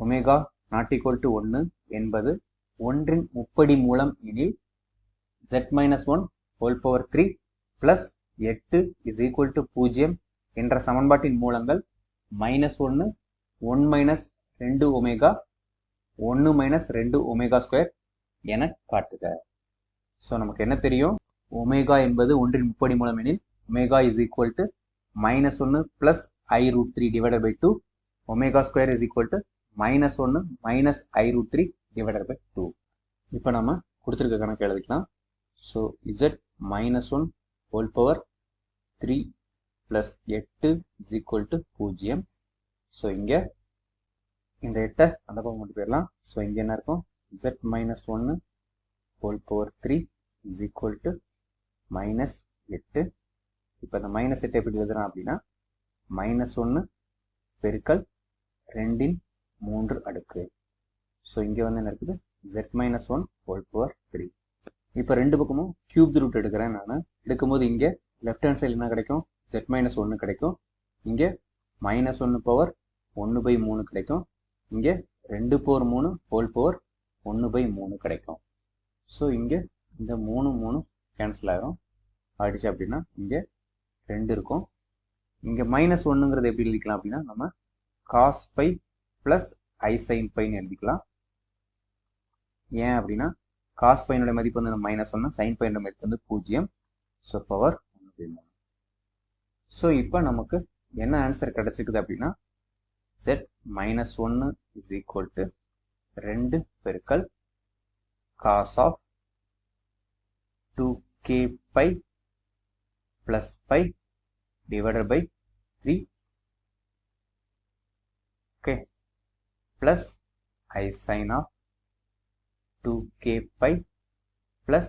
Omega not equal to 1 என்பது ஒன்றின் முப்படி மூலம் எனில் z-1 whole power 3 plus 8 is equal to 0 என்ற சமன்பாட்டின் மூலங்கள் -1 1 minus 2 omega 1 minus 2 omega square என காட்டுக. ஸோ நமக்கு என்ன தெரியும், ஒமேகா என்பது ஒன்றின் முப்படி மூலம் எனில் omega is equal to -1 plus i√3 divided by 2 omega square is equal to -1 minus i√3 divided by 2. இப்போ நம்ம கொடுத்துருக்க கணக்கு எழுதிக்கலாம். So z-1 whole power 3 plus 8 is equal to 0. So இங்கே இந்த 8 அந்த பக்கம் கொண்டு போயிடலாம். ஸோ இங்கே என்ன இருக்கும், z-1 whole power 3 is equal to -8. இப்போ இந்த -8 எப்படி எழுதுறோம் அப்படின்னா -1 பெருக்கல் 2 3 அடுக்கு. ஸோ இங்கே வந்து என்ன இருக்குது, z-1 ஹோல் பவர் 3. இப்போ ரெண்டு பக்கமும் கியூப் ரூட் எடுக்கிறேன். நான் எடுக்கும்போது இங்கே லெஃப்ட் ஹேண்ட் சைடு என்ன கிடைக்கும், z-1 கிடைக்கும். இங்கே -1 பவர் 1/3 கிடைக்கும். இங்கே 2 பவர் 3 ஹோல் பவர் 1/3 கிடைக்கும். ஸோ இங்கே இந்த 3 கேன்சல் ஆகிடும். ஆயிடுச்சு அப்படின்னா இங்கே 2 இருக்கும். இங்கே -1ங்கிறது எப்படி எழுதிக்கலாம் அப்படின்னா நம்ம cos π பிளஸ் i sin πன்னு எழுதிக்கலாம். ஏன் அப்படின்னா cos πனுடைய மதிப்பு வந்து -1, sin πனுடைய மதிப்பு வந்து 0. So power 1/3. ஸோ இப்போ நமக்கு என்ன ஆன்சர் கிடைச்சிருக்குது அப்படின்னா z-1 is equal to 2 பெருக்கல் cos of 2k pi plus pi divided by 3, okay, plus I sin of 2k pi plus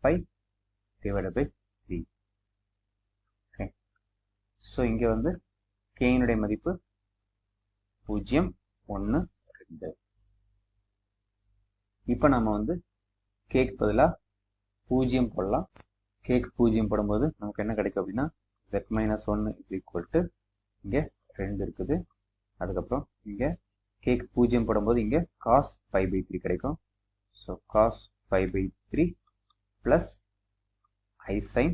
pi divided by 3. Okay. So இங்கே வந்து k இனுடைய மதிப்பு 0 1 2. இப்போ நம்ம வந்து கேக்கு பதிலாக 0 போடலாம். கேக்கு 0 போடும்போது நமக்கு என்ன கிடைக்கும் அப்படின்னா z-1 இஸ் ஈக்குவல் டு இங்கே 2 இருக்குது. அதுக்கப்புறம் இங்கே கேக்கு 0 போடும்போது இங்கே cos π/3 கிடைக்கும். So cos π/3 plus i sin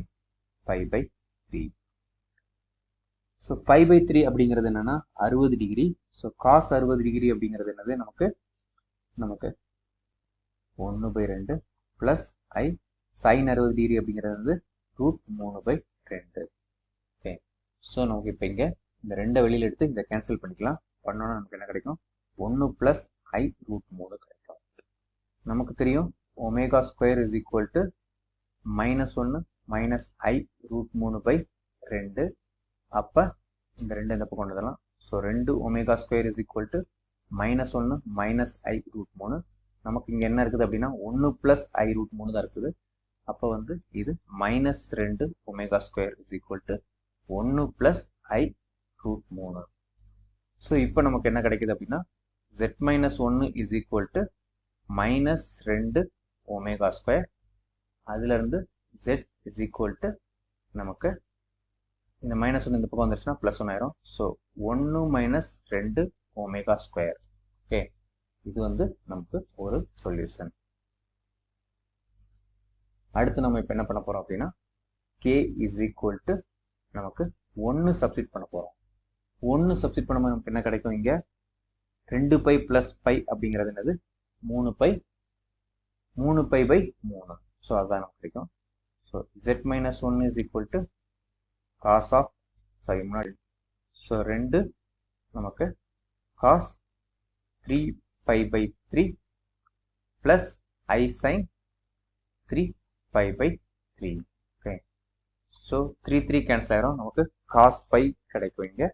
π/3. So π/3 அப்படிங்கிறது என்னன்னா 60 டிகிரி. ஸோ காஸ் 60 டிகிரி அப்படிங்கிறது என்னது, நமக்கு 1/2 பிளஸ் i sin 60 டிகிரி அப்படிங்கிறது வந்து √3/2. ஓகே. ஸோ நமக்கு இப்போ இங்கே இந்த 2 வெளியில் எடுத்து இதை கேன்சல் பண்ணிக்கலாம். பண்ணோன்னா நமக்கு என்ன கிடைக்கும், 1 பிளஸ் i √3 கிடைக்கும். நமக்கு தெரியும் omega square is equal to -1 minus i √3/2. அப்போ இந்த 2 இந்த பக்கம் கொண்டு வரலாம். So 2 omega square is equal to -1 minus i √3. நமக்கு இங்கே என்ன இருக்குது அப்படின்னா 1 பிளஸ் i √3 தான் இருக்குது. அப்போ வந்து இது -2 omega square is equal to 1 plus i √3. So இப்போ நமக்கு என்ன கிடைக்குது அப்படின்னா z-1 is equal to -2 omega square. அதுலேருந்து z இஸ் ஈக்குவல் டு நமக்கு இந்த -1 இந்த பக்கம் வந்துருச்சுன்னா +1 ஆயிரும். So 1 minus 2 omega square. Okay, இது வந்து நமக்கு ஒரு சொல்யூஷன். அடுத்து நம்ம இப்போ என்ன பண்ண போறோம் அப்படின்னா k இஸ் ஈக்குவல் டு நமக்கு 1 சப்ஸ்டிட் பண்ண போறோம். 1 சப்ஸ்டிட் பண்ணும்போது நமக்கு என்ன கிடைக்கும், இங்க 2π பிளஸ் π அப்படிங்கிறது என்னது 3π 3π/3. ஸோ அதுதான் நமக்கு கிடைக்கும். So z-1 is equal to cos of முன்னாடி ஸோ 2 நமக்கு cos 3π/3 plus i sin 3π/3. Okay, so 3 cancel ஆயிரும். நமக்கு cos π கிடைக்கும் இங்கே.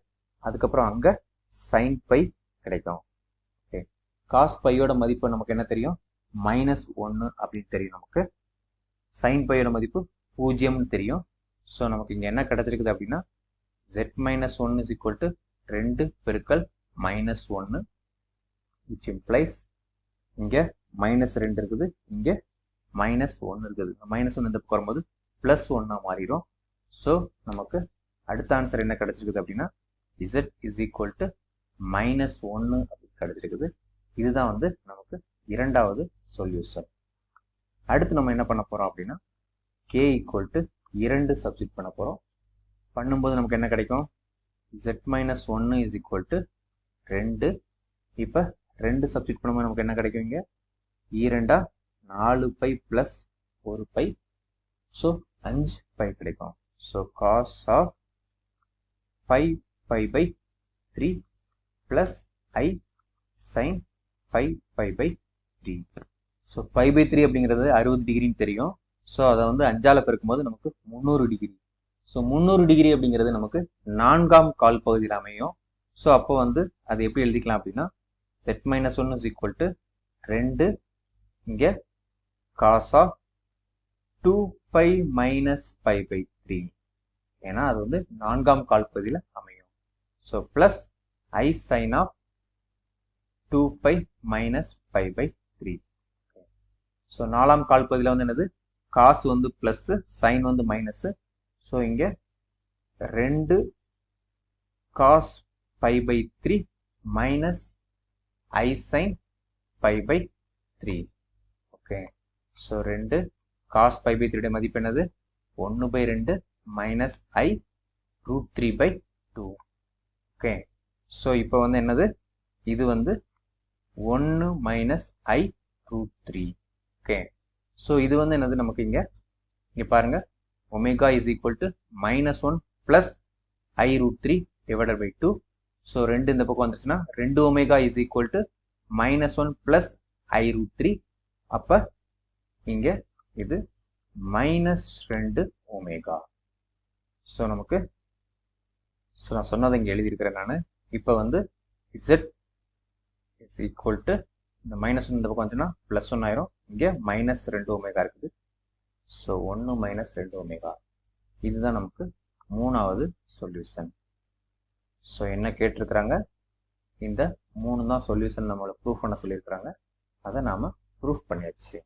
அதுக்கப்புறம் அங்கே sin π கிடைக்கும். ஓகே, cos πயோட மதிப்பு நமக்கு என்ன தெரியும், -1 அப்படின்னு தெரியும். நமக்கு sin πயோட மதிப்பு 0ன்னு தெரியும். ஸோ நமக்கு இங்கே என்ன கிடைச்சிருக்குது அப்படின்னா z-1 இஸ் ஈக்குவல் டு 2 பெருக்கல் -1 which implies இங்கே -2 இருக்குது, இங்கே -1 இருக்குது. -1 இந்த பக்கம் வரும்போது +1 மாறிடும். ஸோ நமக்கு அடுத்த ஆன்சர் என்ன கிடைச்சிருக்குது அப்படின்னா z இஸ் ஈக்குவல் டு -1 அப்படி கிடைச்சிருக்குது. இதுதான் வந்து நமக்கு இரண்டாவது சொல்யூஷன். அடுத்து நம்ம என்ன பண்ண போறோம் அப்படின்னா k ஈக்குவல் டு 2 சப்ஸ்டிட் பண்ண போறோம். பண்ணும்போது நமக்கு என்ன கிடைக்கும்? z-1 is equal to 2. இப்போ 2 சப்ஸ்டிட் பண்ணும்போது நமக்கு என்ன கிடைக்கும்? இங்க 2 4 pi plus 1 pi, so 5 pi கிடைக்கும். So cos of 5 pi pi 3 plus i sin 5 pi pi 3. So 5 by 3 அப்படிங்கிறது 60 டிகிரின்னு தெரியும். ஸோ அதை வந்து 5ஆல பெருக்கும் போது நமக்கு 300 டிகிரி. ஸோ 300 டிகிரி அப்படிங்கிறது நமக்கு 4ஆம் கால் பகுதியில் அமையும். ஸோ அப்போ வந்து அது எப்படி எழுதிக்கலாம் அப்படின்னா z-1 இஸ் ஈக்குவல் டு 2 இங்கே cos of 2 by minus 5 by 3, ஏன்னா அது வந்து 4ஆம் கால் பகுதியில் அமையும். So plus i sin of 2 by minus 5 by 3. So 4ஆம் கால் பகுதியில் வந்து என்னது? காசு வந்து பிளஸ், சைன் வந்து மைனஸ். ஸோ இங்கே 2 cos 5 by 3 minus i sin 5 by 3. Okay, so 2 cos 5 by 3 மதிப்பு என்னது? 1 by 2 minus i root 3 by 2. Okay, so இப்போ வந்து என்னது? இது வந்து 1 minus i root 3. Okay, so இது வந்து என்னது நமக்கு இங்கே பாருங்க, omega is equal to -1 plus i root 3 divided by 2. So 2 இந்த பக்கம் வந்துருச்சுன்னா 2 omega is equal to -1 plus i root 3. அப்போ இங்கே இது -2 ஒமேகா. ஸோ நமக்கு நான் சொன்னதை இங்கே எழுதியிருக்கிறேன் நான். இப்போ வந்து z இஸ் ஈக்குவல் டு இந்த -1 இந்த பக்கம் வந்துச்சுன்னா +1 ஆயிரும். இங்கே -2 ஒமேகா இருக்குது. So 1 minus 2 omega. இதுதான் நமக்கு மூணாவது சொல்யூஷன். ஸோ என்ன கேட்டிருக்கிறாங்க? இந்த 3 தான் சொல்யூஷன் நம்மளை ப்ரூஃப் பண்ண சொல்லியிருக்கிறாங்க. அதை நாம ப்ரூஃப் பண்ணியாச்சு.